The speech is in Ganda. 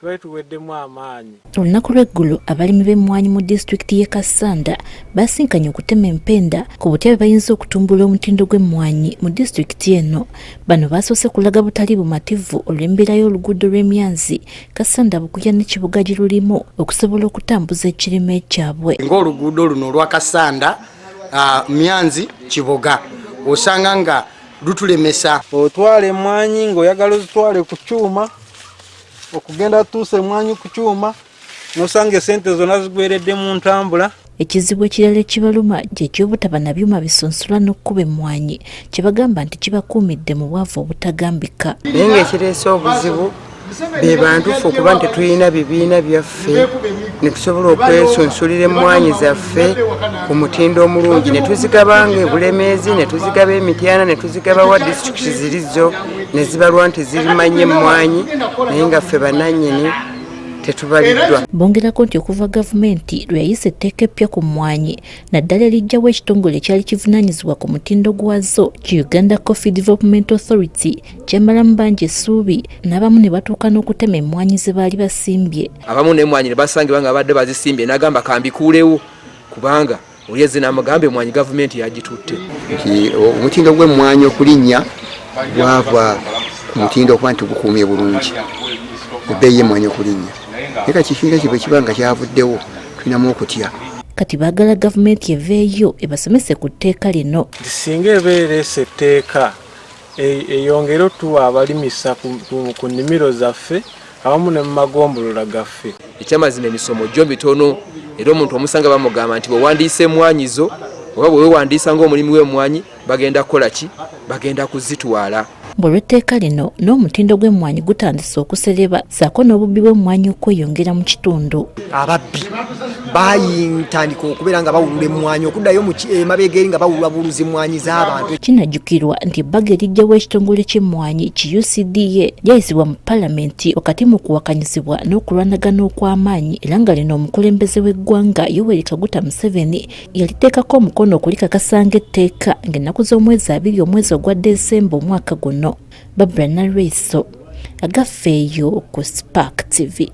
twali tuweddemu amaanyi. Olunaku lw'eggulo abalimi b'emmwanyi mu disitulikiti y'e Kassanda basinkanye okutema empenda ku butya bwe bayinza okutumbula omutindo gw'emmwanyi mu disitulikiti eno. Bano basoose kulaga butali bumativu olw'embeera y'oluguudo lw'Emyanzi Kassanda Bukuya ne Kibuga gye lulimu okusobola okutambuza ekirime kyabwe. Ng'oluguudo luno olwa Kassanda Myanzi Kibuga osanga nga lutulemesa. Otwala emmwanyi ng'oyagala ozitwale ku kyuma okugenda tuuse emmwanyi ku kyuma nosanga esente zonna zigweredde mu ntambula. Ekizibu ekirala ekibaluma gy'ekyobutaba na byuma bisonsula n'okkuba emmwanyi kye bagamba nti kibakuumidde mu bwavu obutagambika. Naye ng'ekireese obuzibu be bantu ffe okuba nti tulina bibiina byaffe ne tusobola okwesonsolera emmwanyi zaffe ku mutindo omulungi ne tuzigabanga ebulemeezi ne tuzigaba Emityana ne tuzigaba wa disitulikiti zirizo ne zibalwa nti zirimanye emmwanyi naye nga ffe bannannyini tetubaliddwa. Bongerako nti okuva gavumenti lwe yayisa etteeka eppya ku mmwanyi naddala eriggyawo ekitongole ekyali kivunaanyizibwa ku mutindo gwazo ki Uganda Coffee Development Authority kyamalamu bangi essuubi n'abamu ne batuuka n'okutema emmwanyi ze baali basimbye. Abamu n'emmwanyi ne basangibwa nga badde bazisimbye n'agamba kambikuulewo kubanga olyeze n'amugamba emmwanyi gavumenti yagitutte. Omutindo gw'emmwanyi okulinnya gwava ku mutindo okuba nti gukuumye bulungi ebbeeyi y'emmwanyi okulinnya. Eka kifiira kibe kibanga kyavuddewo tulinamu okutya. Kati baagala gavumenti eveeyo ebasomese ku tteeka lino. Singa ebeereese etteeka eyongere otuwa abalimisa ku nnimiro zaffe awamu ne mu magombolola gaffe. Ekyamazima emisomo gyo mitono era omuntu omusanga bamugamba nti bwewandiisa emmwanyi zo oba bwe wewandiisa ng'omulimi w'emmwanyi bagenda kukola ki? Bagenda kuzitwala. Bw'olw'etteeka lino n'omutindo gw'emmwanyi gutandise okusereba ssaako n'obubbi bw'emmwanyi okweyongera mu kitundu. Ababbi bayintandika okubeera nga bawulula emmwanyi okuddayo emabega eri nga bawulula buluzi emmwanyi z'abantu. Kinajjukirwa nti ebbaga eriggyawo ekitongole ky'emmwanyi ki UCDA lyayisibwa mu Paalamenti wakati mu kuwakanyizibwa n'okulwanagana okw'amaanyi era nga lino omukulembeze w'eggwanga Yoweri Kaguta Museveni yaliteekako omukono okulikakasa ng'etteeka ng'ennaku z'omwezi 2 omwezi ogwa Desemba omwaka guno. Barbara Nalweso, agafeeyo ku Spark TV.